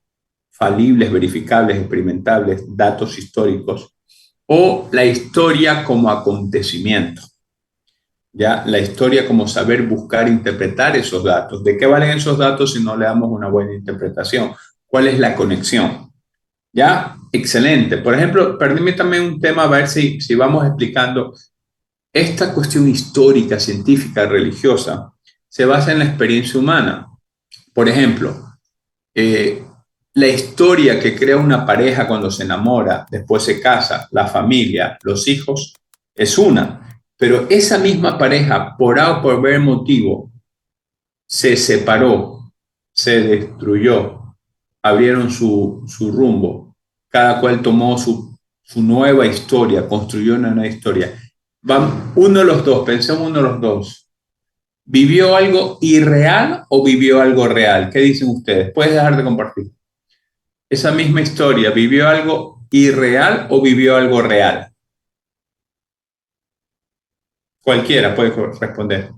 falibles, verificables, experimentables, datos históricos, o la historia como acontecimiento. Ya la historia como saber buscar, interpretar esos datos. ¿De qué valen esos datos si no le damos una buena interpretación? ¿Cuál es la conexión? Ya, excelente. Por ejemplo, permítame un tema, a ver si vamos explicando. Esta cuestión histórica, científica, religiosa, se basa en la experiencia humana. Por ejemplo, eh, la historia que crea una pareja cuando se enamora, después se casa, la familia, los hijos, es una. Pero esa misma pareja, por A o por B motivo, se separó, se destruyó, abrieron su rumbo, cada cual tomó su nueva historia, construyó una nueva historia. Van uno de los dos, pensemos uno de los dos. ¿Vivió algo irreal o vivió algo real? ¿Qué dicen ustedes? Puedes dejar de compartir. Esa misma historia, ¿vivió algo irreal o vivió algo real? Cualquiera puede responder.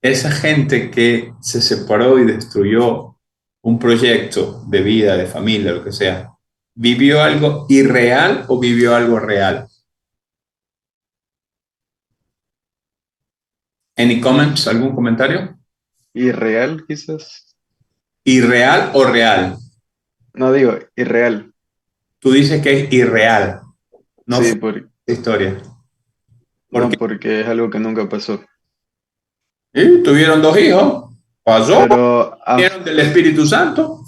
Esa gente que se separó y destruyó un proyecto de vida, de familia, lo que sea, ¿vivió algo irreal o vivió algo real? Any comments? ¿Algún comentario? Irreal, quizás. ¿Irreal o real? No digo, irreal. Tú dices que es irreal, no Sí, fue historia. ¿Por qué? no, porque es algo que nunca pasó. Tuvieron 2 hijos, pasó, Pero a, vinieron del Espíritu Santo,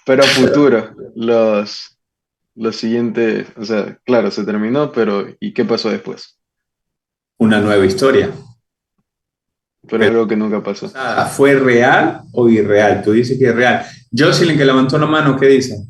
pero a futuro, los siguientes, o sea, claro, se terminó, pero ¿y qué pasó después? una nueva historia. Pero es Pero algo que nunca pasó. nada, ¿fue real o irreal? Tú dices que es real. Jocelyn, que levantó la mano, ¿qué dice?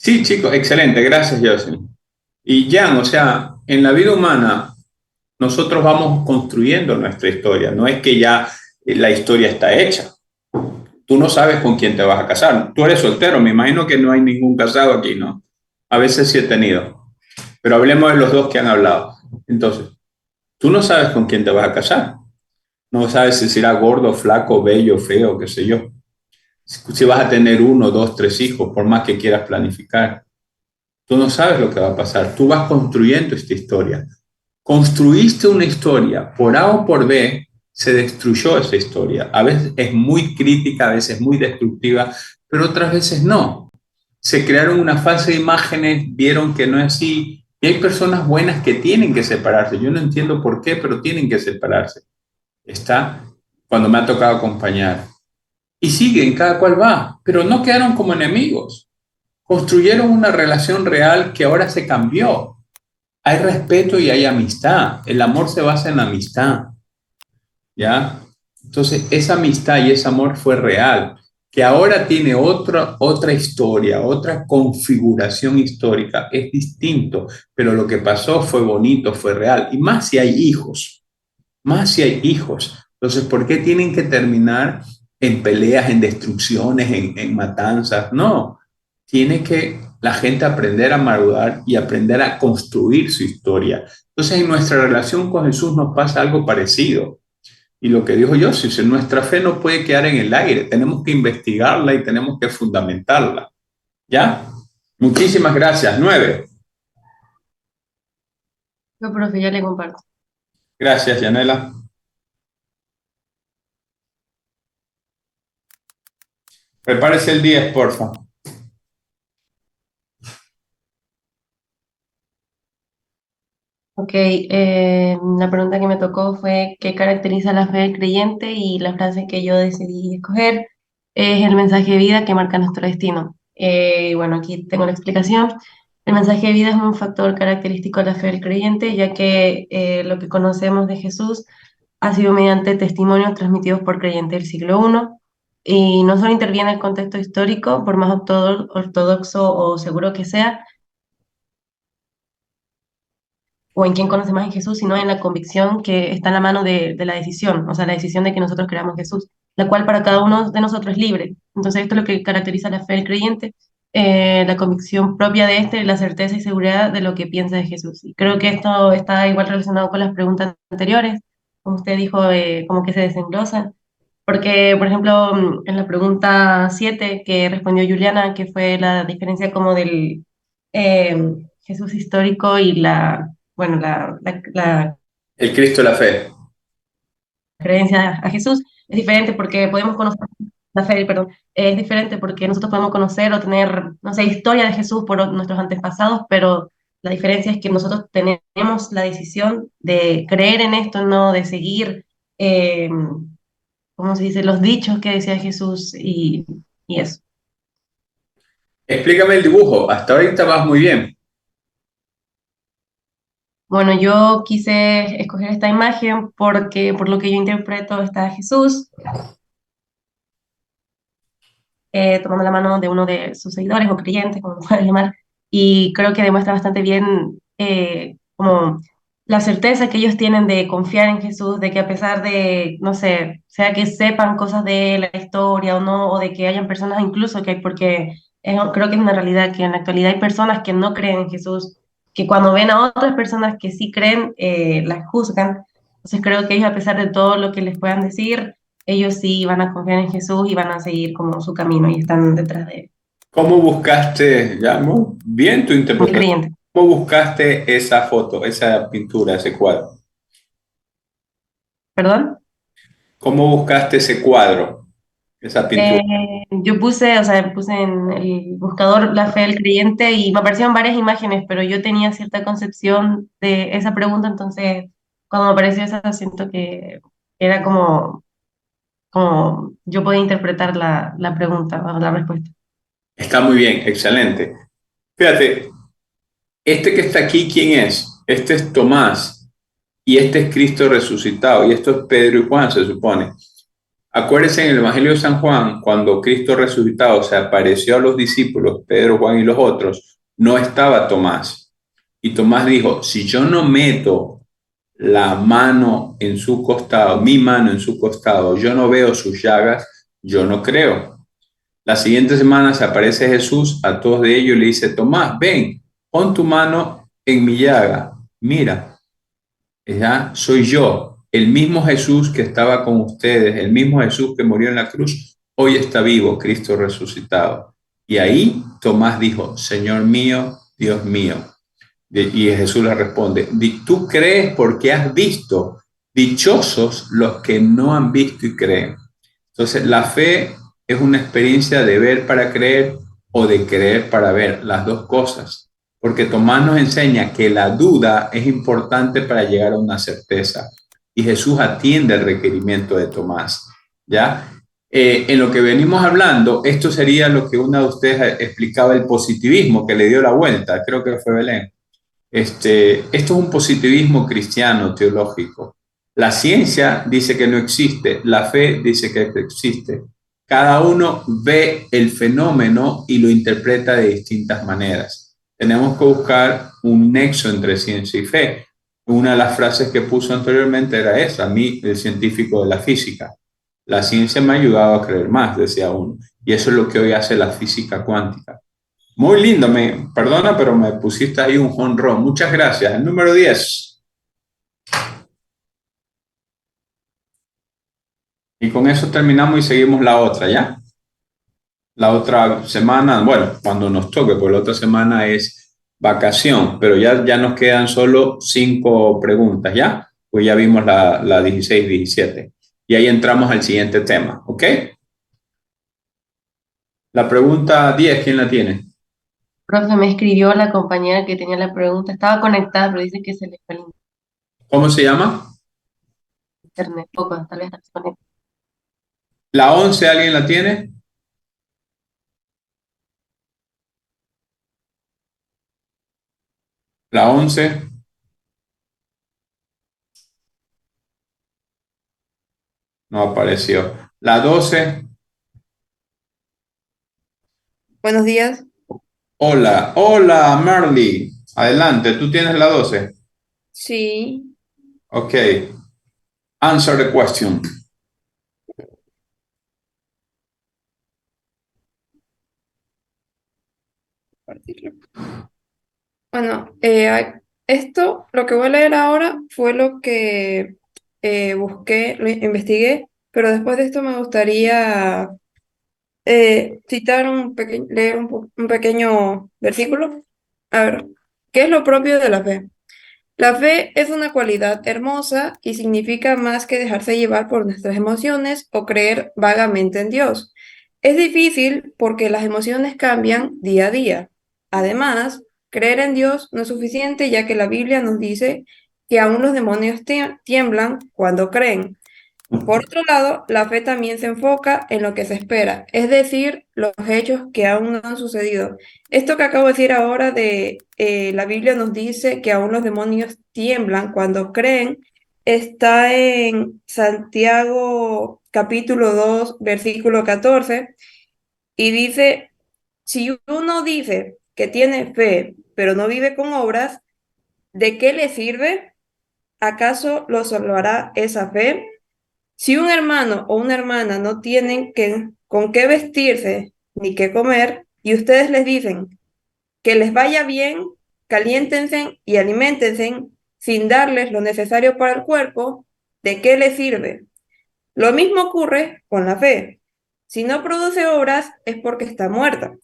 Sí, chicos, excelente, gracias, Jocelyn. Y Jan, o sea, en la vida humana nosotros vamos construyendo nuestra historia, no es que ya la historia está hecha. Tú no sabes con quién te vas a casar. Tú eres soltero, me imagino que no hay ningún casado aquí, ¿no? A veces sí he tenido, pero hablemos de los dos que han hablado. Entonces, tú no sabes con quién te vas a casar. No sabes si será gordo, flaco, bello, feo, qué sé yo. Si vas a tener 1, 2, 3 hijos, por más que quieras planificar. Tú no sabes lo que va a pasar. Tú vas construyendo esta historia. Construiste una historia, por A o por B, se destruyó esa historia. A veces es muy crítica, a veces muy destructiva, pero otras veces no. Se crearon una falsa imágenes, vieron que no es así, y hay personas buenas que tienen que separarse. Yo no entiendo por qué, pero tienen que separarse. Está cuando me ha tocado acompañar. Y siguen, cada cual va, pero no quedaron como enemigos. Construyeron una relación real que ahora se cambió. Hay respeto y hay amistad. El amor se basa en la amistad, ¿ya? Entonces, esa amistad y ese amor fue real, que ahora tiene otra historia, otra configuración histórica. Es distinto, pero lo que pasó fue bonito, fue real. Y más si hay hijos, más si hay hijos. Entonces, ¿por qué tienen que terminar en peleas, en destrucciones, en matanzas? No, tiene que la gente aprender a madurar y aprender a construir su historia. Entonces, en nuestra relación con Jesús nos pasa algo parecido. Y lo que dijo yo, si nuestra fe no puede quedar en el aire, tenemos que investigarla y tenemos que fundamentarla. ¿Ya? Muchísimas gracias. 9. No, profe, ya le comparto. Gracias, Yanela. Prepárese el 10, porfa. Ok, la pregunta que me tocó fue ¿qué caracteriza la fe del creyente? Y la frase que yo decidí escoger es el mensaje de vida que marca nuestro destino. Bueno, aquí tengo la explicación. El mensaje de vida es un factor característico de la fe del creyente, ya que lo que conocemos de Jesús ha sido mediante testimonios transmitidos por creyentes del siglo I y no solo interviene el contexto histórico, por más ortodoxo o seguro que sea, o en quién conoce más en Jesús, sino en la convicción que está en la mano de la decisión, o sea, la decisión de que nosotros creamos Jesús, la cual para cada uno de nosotros es libre. Entonces, esto es lo que caracteriza la fe del creyente, la convicción propia de este, la certeza y seguridad de lo que piensa de Jesús. Y creo que esto está igual relacionado con las preguntas anteriores, como usted dijo, como que se desenglosan. Porque, por ejemplo, en la pregunta 7 que respondió Juliana, que fue la diferencia como del Jesús histórico y bueno, la El Cristo de la fe. creencia a Jesús, es diferente porque podemos conocer, la fe, perdón, es diferente porque nosotros podemos conocer o tener, no sé, historia de Jesús por nuestros antepasados, pero la diferencia es que nosotros tenemos la decisión de creer en esto, no de seguir. ¿Cómo se dice? Los dichos que decía Jesús y eso. Explícame el dibujo. Hasta ahorita vas muy bien. Bueno, yo quise escoger esta imagen porque por lo que yo interpreto está Jesús tomando la mano de uno de sus seguidores o creyentes, como lo puedan llamar, y creo que demuestra bastante bien como la certeza que ellos tienen de confiar en Jesús, de que a pesar de, no sé, sea que sepan cosas de la historia o no, o de que hayan personas incluso que, porque creo que es una realidad que en la actualidad hay personas que no creen en Jesús, que cuando ven a otras personas que sí creen, las juzgan. Entonces creo que ellos, a pesar de todo lo que les puedan decir, ellos sí van a confiar en Jesús y van a seguir como su camino y están detrás de él. ¿Cómo buscaste, ya, muy bien tu Muy interpretación, creyentes. cómo buscaste esa foto, esa pintura, ese cuadro? ¿Perdón? ¿Cómo buscaste ese cuadro, esa Eh, pintura? yo puse, o sea, puse en el buscador la fe del creyente y me aparecieron varias imágenes, pero yo tenía cierta concepción de esa pregunta, entonces cuando me apareció esa siento que era como yo podía interpretar la pregunta o la respuesta. Está muy bien, excelente. Fíjate, este que está aquí, ¿quién es? Este es Tomás y este es Cristo resucitado y esto es Pedro y Juan, se supone. Acuérdense en el Evangelio de San Juan, cuando Cristo resucitado se apareció a los discípulos, Pedro, Juan y los otros, no estaba Tomás. Y Tomás dijo, si yo no meto la mano en su costado, mi mano en su costado, yo no veo sus llagas, yo no creo. La siguiente semana se aparece Jesús a todos de ellos y le dice, Tomás, ven, pon tu mano en mi llaga, mira, ya soy yo, el mismo Jesús que estaba con ustedes, el mismo Jesús que murió en la cruz, hoy está vivo, Cristo resucitado. Y ahí Tomás dijo, Señor mío, Dios mío. Y Jesús le responde, tú crees porque has visto, dichosos los que no han visto y creen. Entonces, la fe es una experiencia de ver para creer o de creer para ver, las dos cosas. Porque Tomás nos enseña que la duda es importante para llegar a una certeza. Y Jesús atiende el requerimiento de Tomás. ¿Ya? En lo que venimos hablando, esto sería lo que una de ustedes explicaba, el positivismo, que le dio la vuelta, creo que fue Belén. Esto es un positivismo cristiano teológico. La ciencia dice que no existe, la fe dice que existe. Cada uno ve el fenómeno y lo interpreta de distintas maneras. Tenemos que buscar un nexo entre ciencia y fe. Una de las frases que puso anteriormente era esa, a mí, el científico de la física. La ciencia me ha ayudado a creer más, decía uno. Y eso es lo que hoy hace la física cuántica. Muy lindo, perdona, pero me pusiste ahí un jonrón. Muchas gracias. El número 10. Y con eso terminamos y seguimos la otra, ¿ya? La otra semana, bueno, cuando nos toque, pues la otra semana es vacación, pero ya nos quedan solo 5 preguntas, ¿ya? Pues ya vimos la 16, 17. Y ahí entramos al siguiente tema, ¿ok? La pregunta 10, ¿quién la tiene? Profe, me escribió la compañera que tenía la pregunta, estaba conectada, pero dice que se le fue el ¿Cómo se llama? internet, poco, tal vez está desconectada. La 11, ¿alguien la tiene? La 11. No apareció. La 12. Buenos días. Hola, hola, Marley. Adelante, tú tienes la 12. Sí. Ok. Answer the question. Bueno, esto, lo que voy a leer ahora fue lo que busqué, lo investigué, pero después de esto me gustaría citar leer un pequeño versículo. A ver, ¿qué es lo propio de la fe? La fe es una cualidad hermosa y significa más que dejarse llevar por nuestras emociones o creer vagamente en Dios. Es difícil porque las emociones cambian día a día. Además, creer en Dios no es suficiente ya que la Biblia nos dice que aún los demonios tiemblan cuando creen. Por otro lado, la fe también se enfoca en lo que se espera, es decir, los hechos que aún no han sucedido. Esto que acabo de decir ahora de la Biblia nos dice que aún los demonios tiemblan cuando creen, está en Santiago capítulo 2, versículo 14, Y dice, si uno dice que tiene fe, pero no vive con obras, ¿de qué le sirve? ¿Acaso lo salvará esa fe? Si un hermano o una hermana no tienen con qué vestirse ni qué comer, y ustedes les dicen que les vaya bien, caliéntense y aliméntense sin darles lo necesario para el cuerpo, ¿de qué les sirve? Lo mismo ocurre con la fe. Si no produce obras es porque está muerta.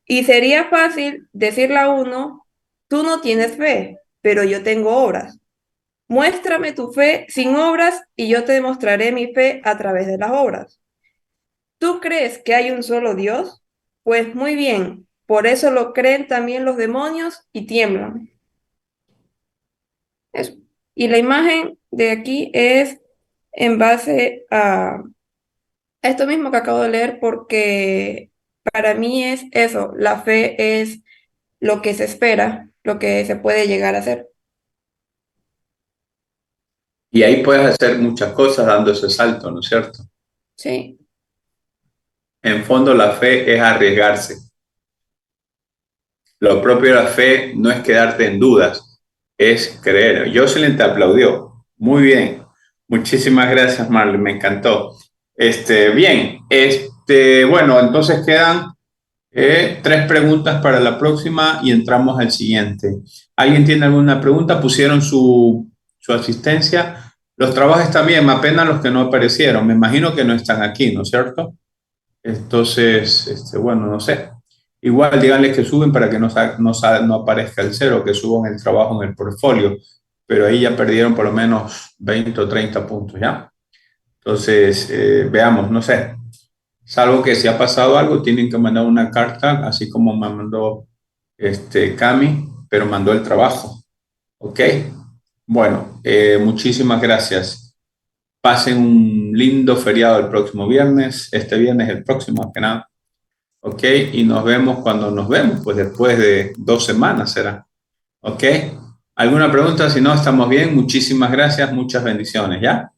Y sería fácil decirle a uno, tú no tienes fe, pero yo tengo obras. Muéstrame tu fe sin obras y yo te demostraré mi fe a través de las obras. ¿Tú crees que hay un solo Dios? Pues muy bien, por eso lo creen también los demonios y tiemblan. Eso. Y la imagen de aquí es en base a esto mismo que acabo de leer, porque para mí es eso, la fe es lo que se espera, lo que se puede llegar a hacer. Y ahí puedes hacer muchas cosas dando ese salto, ¿no es cierto? Sí, En fondo, la fe es arriesgarse. Lo propio de la fe no es quedarte en dudas, es creer. Jocelyn te aplaudió. Muy bien. Muchísimas gracias, Marley. Me encantó. Bien, bueno, entonces quedan 3 preguntas para la próxima y entramos al siguiente. ¿Alguien tiene alguna pregunta? Pusieron su asistencia. Los trabajos están bien, me apenas los que no aparecieron. Me imagino que no están aquí, ¿no es cierto? Entonces, bueno, no sé. Igual díganle que suben para que no aparezca el cero, que suban el trabajo en el portfolio, pero ahí ya perdieron por lo menos 20 o 30 puntos, ¿ya? Entonces, veamos, no sé. Salvo que si ha pasado algo, tienen que mandar una carta, así como me mandó Cami, pero mandó el trabajo, ¿ok? Bueno, muchísimas gracias. Pasen un lindo feriado el próximo viernes, este viernes el próximo, que nada. ¿Ok? Y nos vemos cuando nos vemos, pues después de 2 semanas será. ¿Ok? ¿Alguna pregunta? Si no, estamos bien. Muchísimas gracias, muchas bendiciones, ¿ya?